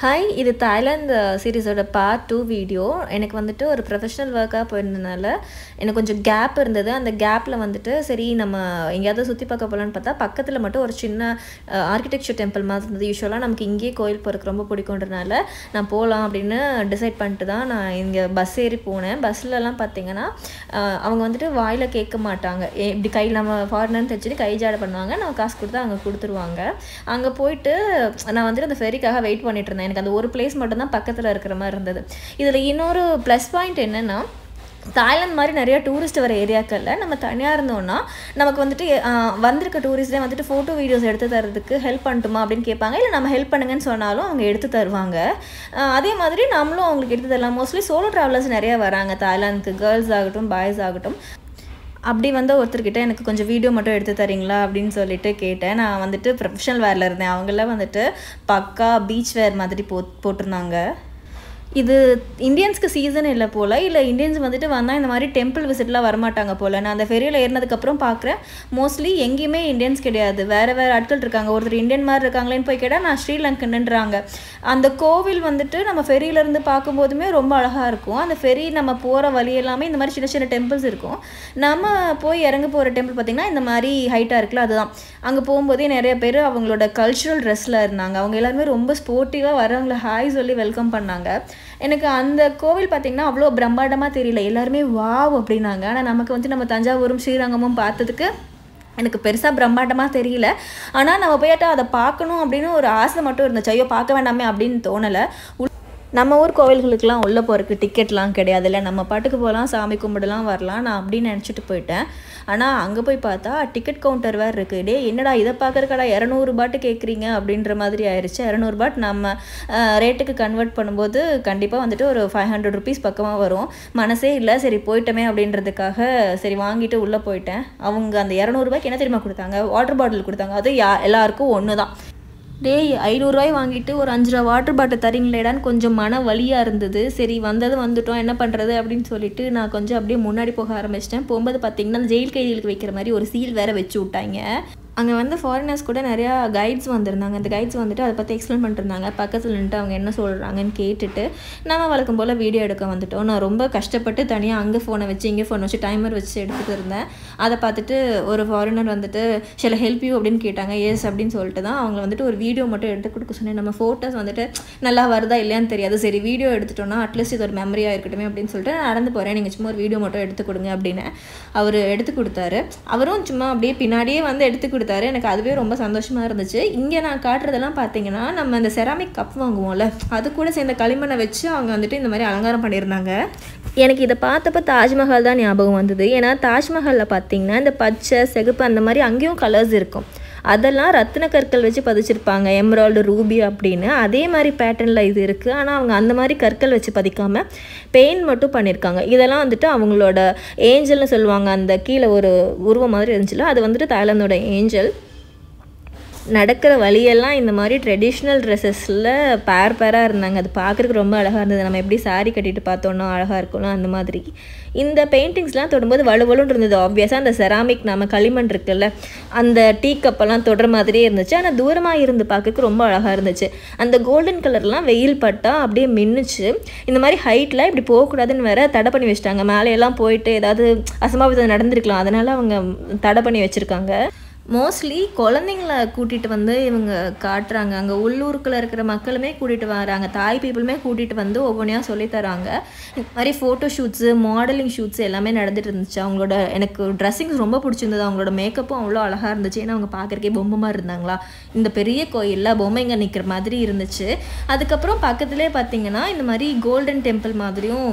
Hi, இது Thailand சீரிஸோட part 2 video. எனக்கு வந்துட்டு ஒரு ப்ரொஃபஷனல் ஒர்க்காக போயிருந்தனால எனக்கு கொஞ்சம் கேப் இருந்தது. அந்த கேப்பில் வந்துட்டு சரி நம்ம எங்கேயாவது சுற்றி பார்க்க போகலான்னு பார்த்தா பக்கத்தில் மட்டும் ஒரு சின்ன ஆர்கிடெக்சர் டெம்பிள் மாதிரி இருந்தது. யூஸ்வலாக நமக்கு இங்கேயே கோயில் போகிறதுக்கு ரொம்ப பிடிக்குன்றனால நான் போகலாம் அப்படின்னு டிசைட் பண்ணிட்டு தான் நான் இங்கே பஸ் ஏறி போனேன். பஸ்லலாம் பார்த்திங்கன்னா அவங்க வந்துட்டு வாயில் கேட்க மாட்டாங்க. இப்படி கையில் நம்ம ஃபாரினர்னு தெரிஞ்சுட்டு கை ஜாடை பண்ணுவாங்க. நம்ம காசு கொடுத்தா அங்கே கொடுத்துருவாங்க. அங்கே போயிட்டு நான் வந்துட்டு அந்த ஃபெரிக்காக வெயிட் பண்ணிட்டு இருந்தேன். எனக்கு அந்த ஒரு பிளேஸ் மட்டும்தான் பக்கத்தில் இருக்கிற மாதிரி இருந்தது. இதில் இன்னொரு ப்ளஸ் பாயிண்ட் என்னென்னா, தாய்லாந்து மாதிரி நிறைய டூரிஸ்ட் வர ஏரியாக்களில் நம்ம தனியாக இருந்தோம்னா நமக்கு வந்துட்டு வந்திருக்க டூரிஸ்டே வந்துட்டு ஃபோட்டோ வீடியோஸ் எடுத்து தரதுக்கு ஹெல்ப் பண்ணட்டுமா அப்படின்னு கேட்பாங்க. இல்லை நம்ம ஹெல்ப் பண்ணுங்கன்னு சொன்னாலும் அவங்க எடுத்து தருவாங்க. அதே மாதிரி நம்மளும் அவங்களுக்கு எடுத்து தரலாம். மோஸ்ட்லி சோலோ ட்ராவலர்ஸ் நிறையா வராங்க தாய்லாந்துக்கு, கேர்ள்ஸ் ஆகட்டும் பாய்ஸ் ஆகட்டும். அப்படி வந்து ஒருத்தர்கிட்ட எனக்கு கொஞ்சம் வீடியோ மட்டும் எடுத்து தரீங்களா அப்படின்னு சொல்லிட்டு கேட்டேன். நான் வந்துட்டு ப்ரொஃபஷனல் வேரில் இருந்தேன். அவங்களாம் வந்துட்டு பக்கா பீச் வேர் மாதிரி போட்டிருந்தாங்க. இது இந்தியன்ஸ்க்கு சீசன் இல்லை போல், இல்லை இந்தியன்ஸ் வந்துட்டு வந்தால் இந்த மாதிரி டெம்பிள் விசிட்லாம் வரமாட்டாங்க போல். நான் அந்த ஃபெரியில் ஏறினதுக்கப்புறம் பார்க்குறேன், மோஸ்ட்லி எங்கேயுமே இந்தியன்ஸ் கிடையாது, வேறு ஆட்கள் இருக்காங்க. ஒருத்தர் இந்தியன் மாதிரி இருக்காங்களேன்னு போய் கேட்டால் நான் ஸ்ரீலங்கன்ன்றாங்க. அந்த கோவில் வந்துட்டு நம்ம ஃபெரியிலேருந்து பார்க்கும்போதுமே ரொம்ப அழகாக இருக்கும். அந்த ஃபெரி நம்ம போகிற வழி எல்லாமே இந்த மாதிரி சின்ன சின்ன டெம்பிள்ஸ் இருக்கும். நம்ம போய் இறங்க போகிற டெம்பிள் பார்த்திங்கன்னா இந்த மாதிரி ஹைட்டாக இருக்குல்ல, அதுதான். அங்கே போகும்போதே நிறைய பேர் அவங்களோட கல்ச்சுரல் ட்ரெஸ்ஸில் இருந்தாங்க. அவங்க எல்லாருமே ரொம்ப ஸ்போர்ட்டிவாக வரவங்களை ஹாய் சொல்லி வெல்கம் பண்ணாங்க. எனக்கு அந்த கோவில் பார்த்திங்கன்னா அவ்வளோ பிரம்மாண்டமாக தெரியல. எல்லாருமே வாவ் அப்படின்னாங்க. ஆனால் நமக்கு வந்து நம்ம தஞ்சாவூரும் ஸ்ரீரங்கமும் பார்த்ததுக்கு எனக்கு பெருசாக பிரம்மாண்டமாக தெரியல. ஆனால் நம்ம போய்ட்டு அதை பார்க்கணும் அப்படின்னு ஒரு ஆசை மட்டும் இருந்துச்சு. ஐயோ பார்க்க வேண்டாமே அப்படின்னு தோணலை. நம்ம ஊர் கோவில்களுக்கெலாம் உள்ளே போகிறதுக்கு டிக்கெட்லாம் கிடையாது. இல்லை நம்ம பாட்டுக்கு போகலாம், சாமி கும்பிடலாம், வரலாம். நான் அப்படின்னு நினச்சிட்டு போயிட்டேன். ஆனால் அங்கே போய் பார்த்தா டிக்கெட் கவுண்டர் வேறு இருக்குது. டே என்னடா இதை பார்க்குறக்கடா 200 பாட்டு கேட்குறீங்க அப்படின்ற மாதிரி ஆயிடுச்சு. 200 பாட் நம்ம ரேட்டுக்கு கன்வெர்ட் பண்ணும்போது கண்டிப்பாக வந்துட்டு ஒரு 500 ருபீஸ் பக்கமாக வரும். மனசே இல்லை, சரி போயிட்டோமே அப்படின்றதுக்காக சரி வாங்கிட்டு உள்ளே போயிட்டேன். அவங்க அந்த 200 ரூபாய்க்கு என்ன தெரியுமா கொடுத்தாங்க? வாட்டர் பாட்டில் கொடுத்தாங்க. அது எல்லாருக்கும் ஒன்று தான். டேய் 500 ரூபாய் வாங்கிட்டு ஒரு 5 ரூபா வாட்டர் பாட்டில் தரீங்களேடான்னு கொஞ்சம் மன வலியாக இருந்தது. சரி வந்துட்டோம் என்ன பண்ணுறது அப்படின்னு சொல்லிட்டு நான் கொஞ்சம் அப்படியே முன்னாடி போக ஆரம்பிச்சிட்டேன். போகும்போது பார்த்திங்கன்னா அந்த ஜெயில் கைதிகளுக்கு வைக்கிற மாதிரி ஒரு சீல் வேறு வச்சு விட்டாங்க. அங்கே வந்து ஃபாரினர்ஸ் கூட நிறையா கைட்ஸ் வந்திருந்தாங்க. அந்த கைட்ஸ் வந்துட்டு அதை பற்றி எக்ஸ்பிளைன் பண்ணிருந்தாங்க. பக்கத்தில் நின்றுட்டு அவங்க என்ன சொல்கிறாங்கன்னு கேட்டுட்டு நம்ம வழக்கம் போல் வீடியோ எடுக்க வந்துட்டோம். நான் ரொம்ப கஷ்டப்பட்டு தனியாக அங்கே ஃபோனை வச்சு இங்கே ஃபோனை வச்சு டைமர் வச்சு எடுத்துகிட்டு இருந்தேன். அதை பார்த்துட்டு ஒரு ஃபாரினர் வந்துட்டு சில ஹெல்ப் யூ அப்படின்னு கேட்டாங்க. எஸ் அப்படின்னு சொல்லிட்டு தான் அவங்க வந்துட்டு ஒரு வீடியோ மட்டும் எடுத்து கொடுக்க சொன்னேன். நம்ம ஃபோட்டோஸ் வந்துட்டு நல்லா வருதா இல்லையான்னு தெரியாது. சரி வீடியோ எடுத்துட்டோன்னா அட்லீஸ்ட் இது ஒரு மெமரியாக இருக்கட்டும் அப்படின்னு சொல்லிட்டு நான் நடந்து போகிறேன், நீங்கள் சும்மா ஒரு வீடியோ மட்டும் எடுத்து கொடுங்க அப்படின்னு அவர் எடுத்து கொடுத்தாரு. அவரும் சும்மா அப்படியே பின்னாடியே வந்து எடுத்து கொடுத்தாரு. எனக்கு அதுவே ரொம்ப சந்தோஷமாக இருந்துச்சு. இங்கே நான் காட்டுறதெல்லாம் பார்த்தீங்கன்னா நம்ம அந்த செராமிக் கப் வாங்குவோம்ல, அது கூட சேர்ந்த களிமண்ணை வச்சு அவங்க வந்துட்டு இந்த மாதிரி அலங்காரம் பண்ணியிருந்தாங்க. எனக்கு இதை பார்த்தப்ப தாஜ்மஹால் தான் ஞாபகம் வந்தது. ஏன்னா தாஜ்மஹாலில் பார்த்தீங்கன்னா இந்த பச்சை சிகப்பு அந்த மாதிரி அங்கேயும் கலர்ஸ் இருக்கும். அதெல்லாம் ரத்தின கற்கள் வச்சு பதிச்சிருப்பாங்க, எம்ராய்டு ரூபி அப்படின்னு. அதே மாதிரி பேட்டர்னில் இது இருக்குது. ஆனால் அவங்க அந்த மாதிரி கற்கள் வச்சு பதிக்காமல் பெயிண்ட் மட்டும் பண்ணியிருக்காங்க. இதெல்லாம் வந்துட்டு அவங்களோட ஏஞ்சல்னு சொல்லுவாங்க. அந்த கீழே ஒரு உருவம் மாதிரி இருந்துச்சுல, அது வந்துட்டு தாய்லாந்தோட ஏஞ்சல். நடக்கிற வழியெல்லாம் இந்த மாதிரி ட்ரெடிஷ்னல் ட்ரெஸ்ஸஸில் பேராக இருந்தாங்க. அது பார்க்குறதுக்கு ரொம்ப அழகாக இருந்தது. நம்ம எப்படி சாரீ கட்டிட்டு பார்த்தோன்னா அழகாக இருக்கும்ல அந்த மாதிரி. இந்த பெயிண்டிங்ஸ்லாம் தொடும்போது வலுவலுன்னு இருந்தது. ஆப்வியஸாக அந்த செராமிக் நம்ம களிமண் இருக்குல்ல, அந்த டீ கப்பெல்லாம் தொடுற மாதிரியே இருந்துச்சு. ஆனால் தூரமாக இருந்து பார்க்கறதுக்கு ரொம்ப அழகாக இருந்துச்சு. அந்த கோல்டன் கலர்லாம் வெயில் பட்டால் அப்படியே மின்னுச்சு. இந்த மாதிரி ஹைட்டில் இப்படி போகக்கூடாதுன்னு வேறு தடை பண்ணி வச்சுட்டாங்க. மேலேயெல்லாம் போயிட்டு ஏதாவது அசம்பாவிதம் நடந்திருக்கலாம், அதனால் அவங்க தடை பண்ணி வச்சுருக்காங்க. மோஸ்ட்லி குழந்தைங்கள கூட்டிகிட்டு வந்து இவங்க காட்டுறாங்க. அங்கே உள்ளூருக்குள்ள இருக்கிற மக்களுமே கூட்டிகிட்டு வராங்க, தாய் பீப்புளுமே கூட்டிகிட்டு வந்து ஒவ்வொன்றையாக சொல்லித்தராங்க. இந்த மாதிரி ஃபோட்டோ ஷூட்ஸு, மாடலிங் ஷூட்ஸ் எல்லாமே நடந்துகிட்டு இருந்துச்சு. அவங்களோட எனக்கு ட்ரெஸ்ஸிங்ஸ் ரொம்ப பிடிச்சிருந்தது. அவங்களோட மேக்கப்பும் அவ்வளோ அழகாக இருந்துச்சு. ஏன்னா அவங்க பார்க்குறக்கே பொம்மை மாதிரி இருந்தாங்களா. இந்த பெரிய கோயிலில் பொம்மைங்க நிற்கிற மாதிரி இருந்துச்சு. அதுக்கப்புறம் பக்கத்துலேயே பார்த்திங்கன்னா இந்த மாதிரி கோல்டன் டெம்பிள் மாதிரியும்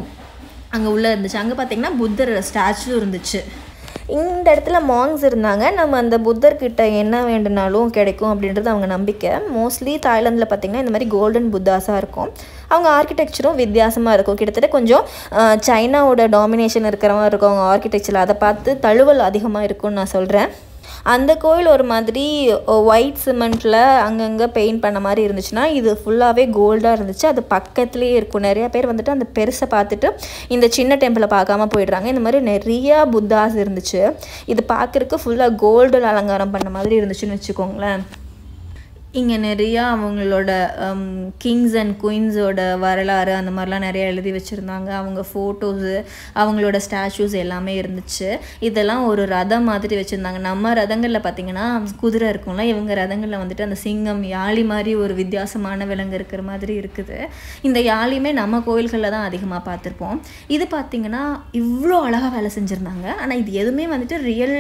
அங்கே உள்ளே இருந்துச்சு. அங்கே பார்த்திங்கன்னா புத்தர் ஸ்டாச்சு இருந்துச்சு. இந்த இடத்துல மாங்ஸ் இருந்தாங்க. நம்ம அந்த புத்தர்கிட்ட என்ன வேண்டுனாலும் கிடைக்கும் அப்படின்றது அவங்க நம்பிக்கை. மோஸ்ட்லி தாய்லாந்தில் பார்த்திங்கன்னா இந்த மாதிரி கோல்டன் புத்தாஸாக இருக்கும். அவங்க ஆர்கிடெக்சரும் வித்தியாசமாக இருக்கும். கிட்டத்தட்ட கொஞ்சம் சைனாவோட டாமினேஷன் இருக்கிற மாதிரி இருக்கும் அவங்க ஆர்கிடெக்சரில். அதை பார்த்து தழுவல் அதிகமாக இருக்கும்னு நான் சொல்கிறேன். அந்த கோயில் ஒரு மாதிரி ஒயிட் சிமெண்ட்டில் அங்கங்கே பெயிண்ட் பண்ண மாதிரி இருந்துச்சுன்னா, இது ஃபுல்லாகவே கோல்டாக இருந்துச்சு. அது பக்கத்துலேயே இருக்கும். நிறையா பேர் வந்துட்டு அந்த பெருசை பார்த்துட்டு இந்த சின்ன டெம்பிளை பார்க்காம போயிடுறாங்க. இந்த மாதிரி நிறையா புத்தாஸ் இருந்துச்சு. இது பார்க்குறதுக்கு ஃபுல்லாக கோல்டில் அலங்காரம் பண்ண மாதிரி இருந்துச்சுன்னு வச்சுக்கோங்களேன். இங்கே நிறையா அவங்களோட கிங்ஸ் அண்ட் குயின்ஸோட வரலாறு அந்த மாதிரிலாம் நிறையா எழுதி வச்சுருந்தாங்க. அவங்க ஃபோட்டோஸு, அவங்களோட ஸ்டாச்சூஸ் எல்லாமே இருந்துச்சு. இதெல்லாம் ஒரு ரதம் மாதிரி வச்சுருந்தாங்க. நம்ம ரதங்களில் பார்த்திங்கன்னா குதிரை இருக்கும்ல, இவங்க ரதங்களில் வந்துட்டு அந்த சிங்கம், யாழி மாதிரி ஒரு வித்தியாசமான விலங்கு இருக்கிற மாதிரி இருக்குது. இந்த யாழியுமே நம்ம கோயில்களில் தான் அதிகமாக பார்த்துருப்போம். இது பார்த்திங்கன்னா இவ்வளோ அழகாக வேலை செஞ்சுருந்தாங்க. ஆனால் இது எதுவுமே வந்துட்டு ரியல்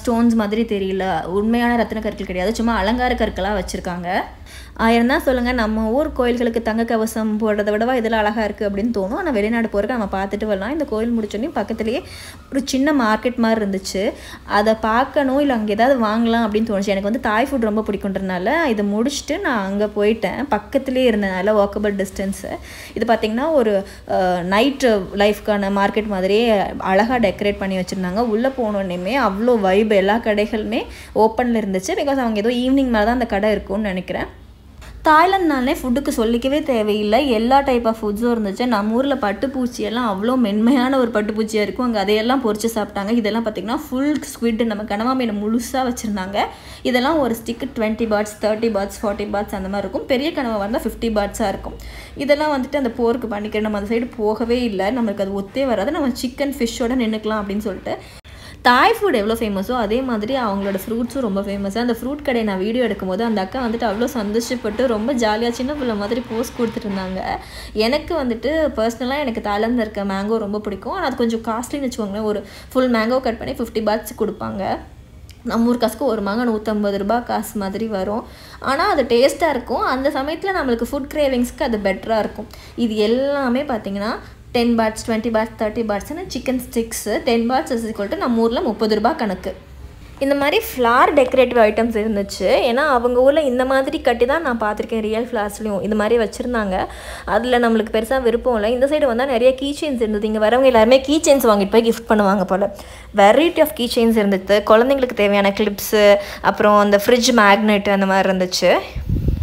ஸ்டோன்ஸ் மாதிரி தெரியல, உண்மையான ரத்தின கற்கள் கிடையாது, சும்மா அலங்கார கற்களாக வச்சுருக்காங்க. ஆயிரம் தான் சொல்லுங்கள், நம்ம ஊர் கோயில்களுக்கு தங்க கவசம் போடுறத விடவா இதெல்லாம் அழகாக இருக்குது அப்படின்னு தோணும். ஆனால் வெளிநாடு போகிறக்கு நம்ம பார்த்துட்டு வரலாம். இந்த கோயில் முடிச்சோடனே பக்கத்துலேயே ஒரு சின்ன மார்க்கெட் மாதிரி இருந்துச்சு. அதை பார்க்கணும், இல்லை அங்கே ஏதாவது வாங்கலாம் அப்படின்னு தோணுச்சு. எனக்கு வந்து தாய் ஃபுட் ரொம்ப பிடிக்குன்றதுனால இதை முடிச்சுட்டு நான் அங்கே போயிட்டேன். பக்கத்துலேயே இருந்ததுனால வாக்கபிள் டிஸ்டன்ஸு. இது பார்த்திங்கன்னா ஒரு நைட்டு லைஃப்க்கான மார்க்கெட் மாதிரியே அழகாக டெக்கரேட் பண்ணி வச்சுருந்தாங்க. உள்ளே போனோடனேமே அவ்வளோ வைப், எல்லா கடைகளுமே ஓப்பனில் இருந்துச்சு. பிகாஸ் அவங்க ஏதோ ஈவினிங் மேலே தான் அந்த கடை இருக்கும்னு நினைக்கிறேன். தாய்லாந்துனாலே ஃபுட்டுக்கு சொல்லிக்கவே தேவையில்லை, எல்லா டைப் ஆஃப் ஃபுட்ஸும் இருந்துச்சு. நம்ம ஊரில் பட்டுப்பூச்சியெல்லாம் அவ்வளோ மென்மையான ஒரு பட்டுப்பூச்சியாக இருக்கும், அங்கே அதையெல்லாம் பொரிச்சு சாப்பிட்டாங்க. இதெல்லாம் பார்த்திங்கன்னா ஃபுல் ஸ்குவிட், நம்ம கனவா மீனை முழுசாக வச்சுருந்தாங்க. இதெல்லாம் ஒரு ஸ்டிக்கு 20 பாட்ஸ், 30 பாட்ஸ், 40 பாட்ஸ் அந்த மாதிரி இருக்கும். பெரிய கனவா வந்தால் 50 பாட்ஸாக இருக்கும். இதெல்லாம் வந்துட்டு அந்த போருக்கு பண்ணிக்கிற நம்ம அந்த சைடு போகவே இல்லை, நம்மளுக்கு அது ஒத்தே வராது. நம்ம சிக்கன் ஃபிஷ்ஷோட நின்றுக்கலாம் அப்படின்னு சொல்லிட்டு. தாய் ஃபுட் எவ்வளோ ஃபேமஸோ அதே மாதிரி அவங்களோட ஃப்ரூட்ஸும் ரொம்ப ஃபேமஸ். அந்த ஃப்ரூட் கடையை நான் வீடியோ எடுக்கும்போது அந்த அக்கா வந்துட்டு அவ்வளோ சந்தோஷப்பட்டு ரொம்ப ஜாலியாக சின்ன பிள்ளை மாதிரி போஸ்ட் கொடுத்துட்டு இருந்தாங்க. எனக்கு வந்துட்டு பர்சனலாக எனக்கு தாய்லாந்தில் இருக்க மேங்கோ ரொம்ப பிடிக்கும். ஆனால் அது கொஞ்சம் காஸ்ட்லின்னு வச்சுக்கோங்களேன். ஒரு ஃபுல் மேங்கோ கட் பண்ணி 50 பாட்ஸ் கொடுப்பாங்க. நம்ம ஊர் காசுக்கு ஒரு மாங்க 150 ரூபா காசு மாதிரி வரும். ஆனால் அது டேஸ்ட்டாக இருக்கும். அந்த சமயத்தில் நம்மளுக்கு ஃபுட் கிரேவிங்ஸ்க்கு அது பெட்டராக இருக்கும். இது எல்லாமே பார்த்திங்கன்னா 10 பாட்ஸ், 20 பாட்ஸ், 30 பாட்ஸ்னு chicken sticks. 10 baht is equal to நம்ம ஊரில் 30 ரூபா கணக்கு. இந்த மாதிரி ஃப்ளார் டெக்கரேட்டிவ் ஐட்டம்ஸ் இருந்துச்சு. ஏன்னா அவங்க ஊரில் இந்த மாதிரி கட்டி தான் நான் பார்த்துருக்கேன். ரியல் ஃப்ளார்ஸ்லையும் இந்த மாதிரி வச்சுருந்தாங்க. அதில் நம்மளுக்கு பெருசாக விருப்பம் இல்லை. இந்த சைடு வந்தால் நிறைய கீ செயின்ஸ் இருந்தது. இங்கே வரவங்க எல்லாருமே கீ செயின்ஸ் வாங்கிட்டு போய் கிஃப்ட் பண்ணுவாங்க போல். வெரைட்டி ஆஃப் கீ செயின்ஸ் இருந்துச்சு. குழந்தைங்களுக்கு தேவையான கிளிப்ஸு, அப்புறம் அந்த ஃப்ரிட்ஜ் மேக்னெட் அந்த மாதிரி இருந்துச்சு.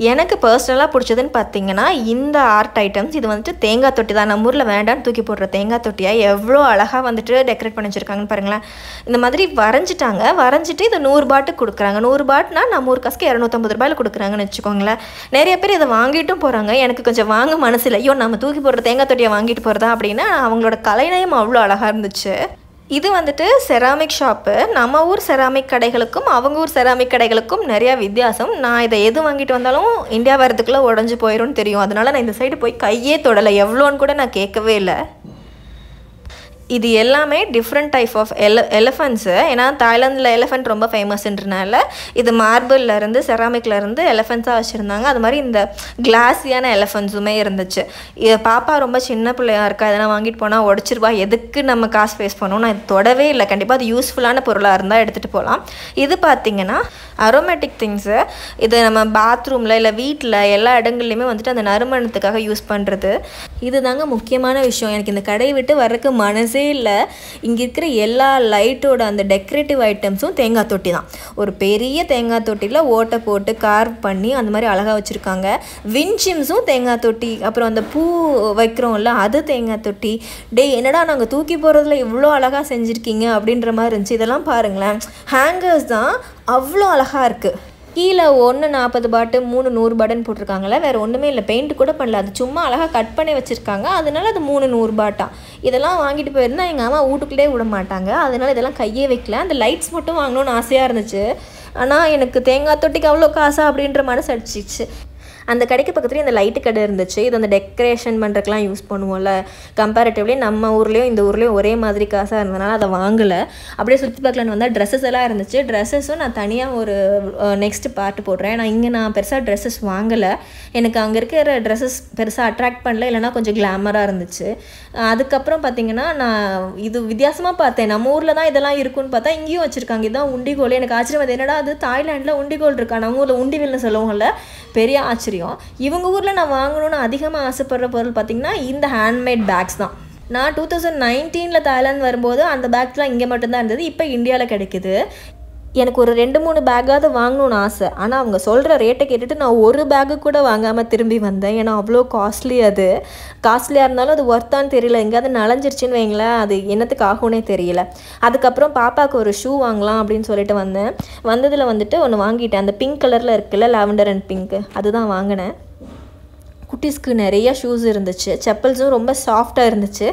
எனக்கு பர்சனலாக பிடிச்சதுன்னு பார்த்தீங்கன்னா இந்த ஆர்ட் ஐட்டம்ஸ். இது வந்துட்டு தேங்காய் தொட்டி தான். நம்ம ஊரில் வேண்டான்னு தூக்கி போடுற தேங்காய் தொட்டியாக எவ்வளோ அழகாக வந்துட்டு டெக்கரேட் பண்ணி வச்சுருக்காங்கன்னு பாருங்களேன். இந்த மாதிரி வரைஞ்சிட்டாங்க. வரைஞ்சிட்டு இதை 100 பாட்டுக்கு கொடுக்குறாங்க. 100 பாட்னா நம்ம ஊர் காசுக்கு 250 ரூபாயில் கொடுக்குறாங்கன்னு வச்சுக்கோங்களேன். நிறைய பேர் இதை வாங்கிட்டும் போகிறாங்க. எனக்கு கொஞ்சம் வாங்க மனசு இல்லை. ஐயோ நம்ம தூக்கி போடுற தேங்காய் தொட்டியை வாங்கிட்டு போகிறதா அப்படின்னா. அவங்களோட கலைநயம் அவ்வளோ அழகாக இருந்துச்சு. இது வந்துட்டு செராமிக் ஷாப்பு. நம்ம ஊர் செராமிக் கடைகளுக்கும் அவங்க ஊர் செராமிக் கடைகளுக்கும் நிறையா வித்தியாசம். நான் இதை எது வாங்கிட்டு வந்தாலும் இந்தியா வரதுக்குள்ளே உடஞ்சி போயிடும்னு தெரியும். அதனால் நான் இந்த சைடு போய் கையே தொடலை. எவ்வளோன்னு கூட நான் கேட்கவே இல்லை. இது எல்லாமே டிஃப்ரெண்ட் டைப் ஆஃப் எலிஃபெண்ட்ஸு. ஏன்னா தாய்லாந்தில் எலிஃபெண்ட் ரொம்ப ஃபேமஸ்ன்றனால இது மார்பிள்லேருந்து செராமிக்லேருந்து எலிஃபெண்ட்ஸாக வச்சுருந்தாங்க. அது மாதிரி இந்த கிளாஸியான எலிஃபெண்ட்ஸுமே இருந்துச்சு. இது பாப்பா ரொம்ப சின்ன பிள்ளையாக இருக்கா, இதெல்லாம் வாங்கிட்டு போனால் உடச்சிருவா, எதுக்கு நம்ம காசு வேஸ்ட் பண்ணணும். நான் இது தொடவே இல்லை. கண்டிப்பாக அது யூஸ்ஃபுல்லான பொருளாக இருந்தால் எடுத்துகிட்டு போகலாம். இது பார்த்திங்கன்னா அரோமேட்டிக் திங்ஸு. இது நம்ம பாத்ரூமில் இல்லை வீட்டில் எல்லா இடங்கள்லையுமே வந்துட்டு அந்த நறுமணத்துக்காக யூஸ் பண்ணுறது. இது தாங்க முக்கியமான விஷயம். எனக்கு இந்த கடையை விட்டு வர்றதுக்கு மனசே இல்லை. இங்கே இருக்கிற எல்லா லைட்டோட அந்த டெக்கரேட்டிவ் ஐட்டம்ஸும் தேங்காய் தொட்டி தான். ஒரு பெரிய தேங்காய் தொட்டியில் ஓட்டை போட்டு கார்வ் பண்ணி அந்த மாதிரி அழகாக வச்சுருக்காங்க. வின்சிம்ஸும் தேங்காய் தொட்டி. அப்புறம் அந்த பூ வைக்கிறோம்ல அது தேங்காய் தொட்டி. என்னடா நாங்கள் தூக்கி போகிறதுல இவ்வளோ அழகாக செஞ்சுருக்கீங்க அப்படின்ற மாதிரி இருந்துச்சு. இதெல்லாம் பாருங்களேன், ஹேங்கர்ஸ் தான் அவ்வளோ அழகாக இருக்குது. கீழே 1 40 பாட்டு 3 100 பாட்டுன்னு போட்டிருக்காங்களே, வேறு ஒன்றுமே இல்லை. பெயிண்ட் கூட பண்ணல, அது சும்மா அழகாக கட் பண்ணி வச்சுருக்காங்க. அதனால அது 3 100 பாட்டா. இதெல்லாம் வாங்கிட்டு போயிருந்தால் எங்கள் அம்மா வீட்டுக்குள்ளே விட மாட்டாங்க. அதனால் இதெல்லாம் கையே வைக்கல. அந்த லைட்ஸ் மட்டும் வாங்கணும்னு ஆசையாக இருந்துச்சு. ஆனால் எனக்கு தேங்காய் தொட்டிக்கு அவ்வளோ காசா அப்படின்ற மனசு அடிச்சிச்சு. அந்த கடைக்கு பக்கத்துலேயே அந்த லைட்டு கடை இருந்துச்சு. இது அந்த டெக்கரேஷன் பண்ணுறதுக்கெலாம் யூஸ் பண்ணுவோம்ல. கம்பேரிட்டிவ்லி நம்ம ஊர்லேயும் இந்த ஊர்லேயும் ஒரே மாதிரி காசாக இருந்ததுனால அதை வாங்கலை. அப்படியே சுற்றி பார்க்கலான்னு வந்தால் ட்ரெஸ்ஸஸ் எல்லாம் இருந்துச்சு. ட்ரெஸ்ஸஸும் நான் தனியாக ஒரு நெக்ஸ்ட் பார்ட் போடுறேன். நான் பெருசாக ட்ரெஸ்ஸஸ் வாங்கலை. எனக்கு அங்கே இருக்கிற ட்ரெஸ்ஸஸ் பெருசாக அட்ராக்ட் பண்ணல, இல்லைனா கொஞ்சம் கிளாமராக இருந்துச்சு. அதுக்கப்புறம் பார்த்திங்கன்னா நான் இது வித்தியாசமாக பார்த்தேன். நம்ம ஊரில் தான் இதெல்லாம் இருக்குன்னு பார்த்தா இங்கேயும் வச்சுருக்காங்க. இதுதான் உண்டிகோல். எனக்கு ஆச்சரியம் அது என்னடா அது தாய்லாண்டில் உண்டிகோல் இருக்கா, நம்ம ஊரில் உண்டிவில்னு சொல்லுவோம்ல, பெரிய ஆச்சரியம். இவங்க ஊரில் நான் வாங்கணும்னு அதிகமாக ஆசைப்படுற பொருள் பார்த்திங்கன்னா இந்த ஹேண்ட்மேட் பேக்ஸ் தான். நான் 2019 தாய்லாந்து வரும்போது அந்த பேக்ஸ்லாம் இங்கே மட்டும்தான் இருந்தது. இப்போ இந்தியாவில் கிடைக்குது. எனக்கு ஒரு 2-3 பேக்காவது வாங்கணும்னு ஆசை. ஆனால் அவங்க சொல்கிற ரேட்டை கேட்டுட்டு நான் ஒரு பேக்கு கூட வாங்காமல் திரும்பி வந்தேன். ஏன்னா அவ்வளோ காஸ்ட்லி. அது காஸ்ட்லியாக இருந்தாலும் அது ஒர்த்தான்னு தெரியல. எங்கேயாவது நனைஞ்சிருச்சுன்னு வைங்களேன், அது என்னத்துக்கு ஆகும்னே தெரியல. அதுக்கப்புறம் பாப்பாவுக்கு ஒரு ஷூ வாங்கலாம் அப்படின்னு சொல்லிட்டு வந்தேன். வந்ததில் வந்துட்டு ஒன்று வாங்கிட்டேன். அந்த பிங்க் கலரில் இருக்குல்ல, லாவெண்டர் அண்ட் பிங்க்கு, அதுதான் வாங்கினேன். குட்டீஸ்க்கு நிறைய ஷூஸ் இருந்துச்சு. செப்பல்ஸும் ரொம்ப சாஃப்டாக இருந்துச்சு.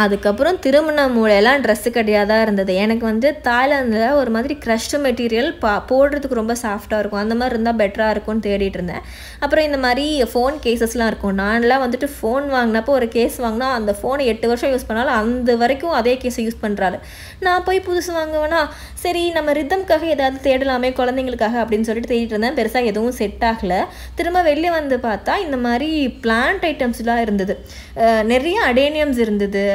அதுக்கப்புறம் திருமண மூலையெல்லாம் ட்ரெஸ்ஸு கடையாக தான் இருந்தது. எனக்கு வந்து தாய்லாந்தில் ஒரு மாதிரி க்ரஷ்டு மெட்டீரியல் போடுறதுக்கு ரொம்ப சாஃப்டாக இருக்கும். அந்த மாதிரி இருந்தால் பெட்டராக இருக்கும்னு தேடிட்டு இருந்தேன். அப்புறம் இந்த மாதிரி ஃபோன் கேசஸ்லாம் இருக்கும். நான்லாம் வந்துட்டு ஃபோன் வாங்கினப்போ ஒரு கேஸ் வாங்கினா அந்த ஃபோனை 8 வருஷம் யூஸ் பண்ணாலும் அந்த வரைக்கும் அதே கேஸை யூஸ் பண்ணுறாரு. நான் போய் புதுசு வாங்குவேன்னா சரி நம்ம ரிதம்காக ஏதாவது தேடலாமே குழந்தைங்களுக்காக அப்படின்னு சொல்லிட்டு தேடிட்டு இருந்தேன். பெருசாக எதுவும் செட் ஆகலை. திரும்ப வெளியே வந்து பார்த்தா இந்த மாதிரி பிளான்ட் ஐட்டம்ஸ்லாம் இருந்தது. நிறைய அடேனியம்ஸ் இருந்தது.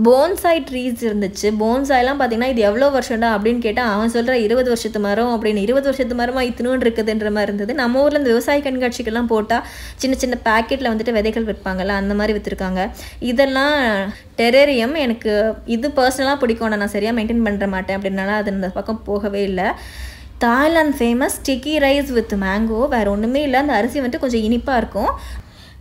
போன்சாய் ட்ரீஸ் இருந்துச்சு. போன்சாய்லாம் பார்த்தீங்கன்னா இது எவ்வளோ வருஷம்டா அப்படின்னு கேட்டால் அவன் சொல்கிற 20 வருஷத்து மரம் அப்படின்னு. 20 வருஷத்து மரமாக இத்தினோன்னு இருக்குதுன்ற மாதிரி இருந்தது. நம்ம ஊரில் இந்த விவசாய கண்காட்சிக்கெல்லாம் போட்டால் சின்ன சின்ன பேக்கெட்டில் வந்துட்டு விதைகள் விற்பாங்கள்ல, அந்த மாதிரி விற்றுருக்காங்க. இதெல்லாம் டெரேரியம். எனக்கு இது பர்சனலாக பிடிக்கும். நான் சரியாக மெயின்டைன் பண்ணுற மாட்டேன் அப்படின்னால அது அந்த பக்கம் போகவே இல்லை. Thailand famous sticky rice with mango. வேறு ஒன்றுமே இல்லை. அந்த அரிசி வந்துட்டு கொஞ்சம் இனிப்பாக இருக்கும்.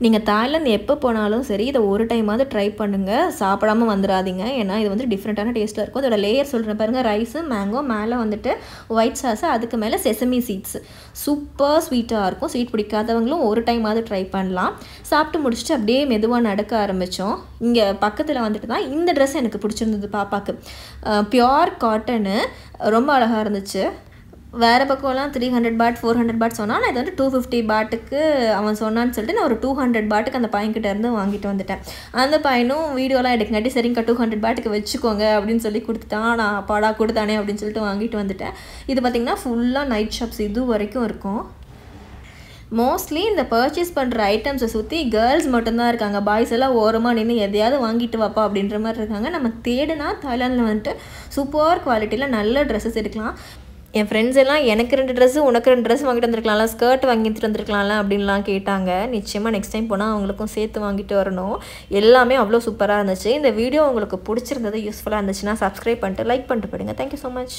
நீங்கள் தாய்லாந்து எப்போ போனாலும் சரி இதை ஒரு டைமாவது ட்ரை பண்ணுங்கள். சாப்பிடாமல் வந்துடாதீங்க. ஏன்னா இது வந்து டிஃப்ரெண்ட்டான டேஸ்ட்டில் இருக்கும். அதோட லேயர் சொல்கிறேன் பாருங்கள். ரைஸு, மேங்கோ, மேலே வந்துட்டு ஒயிட் சாஸு, அதுக்கு மேலே செசமி சீட்ஸு. சூப்பர் ஸ்வீட்டாக இருக்கும். ஸ்வீட் பிடிக்காதவங்களும் ஒரு டைமாவது ட்ரை பண்ணலாம். சாப்பிட்டு முடிச்சுட்டு அப்படியே மெதுவாக நடக்க ஆரம்பித்தோம். இங்கே பக்கத்தில் வந்துட்டு தான் இந்த ட்ரெஸ் எனக்கு பிடிச்சிருந்தது பாப்பாவுக்கு. பியோர் காட்டனு, ரொம்ப அழகாக இருந்துச்சு. வேறு பக்கம்லாம் 300 பாட் 400 பாட் சொன்னால் நான் இது வந்து 250 பாட்டுக்கு அவன் சொன்னான்னு சொல்லிட்டு நான் ஒரு 200 பாட்டுக்கு அந்த பையன்கிட்ட இருந்து வாங்கிட்டு வந்துட்டேன். அந்த பையனும் வீடியோலாம் எடுக்கங்காட்டி சரிங்க 200 பாட்டுக்கு வச்சுக்கோங்க அப்படின்னு சொல்லி கொடுத்துட்டான். நான் அப்பாடா கொடுத்தானே அப்படின்னு சொல்லிட்டு வாங்கிட்டு வந்துட்டேன். இது பார்த்திங்கன்னா ஃபுல்லாக நைட் ஷாப்ஸ் இது வரைக்கும் இருக்கும். மோஸ்ட்லி இந்த பர்ச்சேஸ் பண்ணுற ஐட்டம்ஸை சுற்றி கேர்ள்ஸ் மட்டும்தான் இருக்காங்க. பாய்ஸ் எல்லாம் ஓரமாக நின்று எதையாவது வாங்கிட்டு வாப்பா அப்படின்ற மாதிரி இருக்காங்க. நம்ம தேடினா தாய்லாந்தில் வந்துட்டு சூப்பர் குவாலிட்டியில் நல்ல ட்ரெஸ்ஸஸ் எடுக்கலாம். என் ஃப்ரெண்ட்ஸ் எல்லாம் எனக்கு 2 ட்ரெஸ்ஸு உனக்கு 2 ட்ரெஸ் வாங்கிட்டு வந்திருக்கலாம்ல, ஸ்கர்ட் வாங்கிட்டு வந்திருக்கலாம்ல அப்படின்லாம் கேட்டாங்க. நிச்சயமாக நெக்ஸ்ட் டைம் போனால் அவங்களுக்கும் சேர்த்து வாங்கிட்டு வரணும். எல்லாமே அவ்வளோ சூப்பராக இருந்துச்சு. இந்த வீடியோ உங்களுக்கு பிடிச்சிருந்தது, யூஸ்ஃபுல்லாக இருந்துச்சுன்னா சப்ஸ்கிரைப் பண்ணிட்டு லைக் பண்ணிட்டு போயிடுங்க. Thank you so much.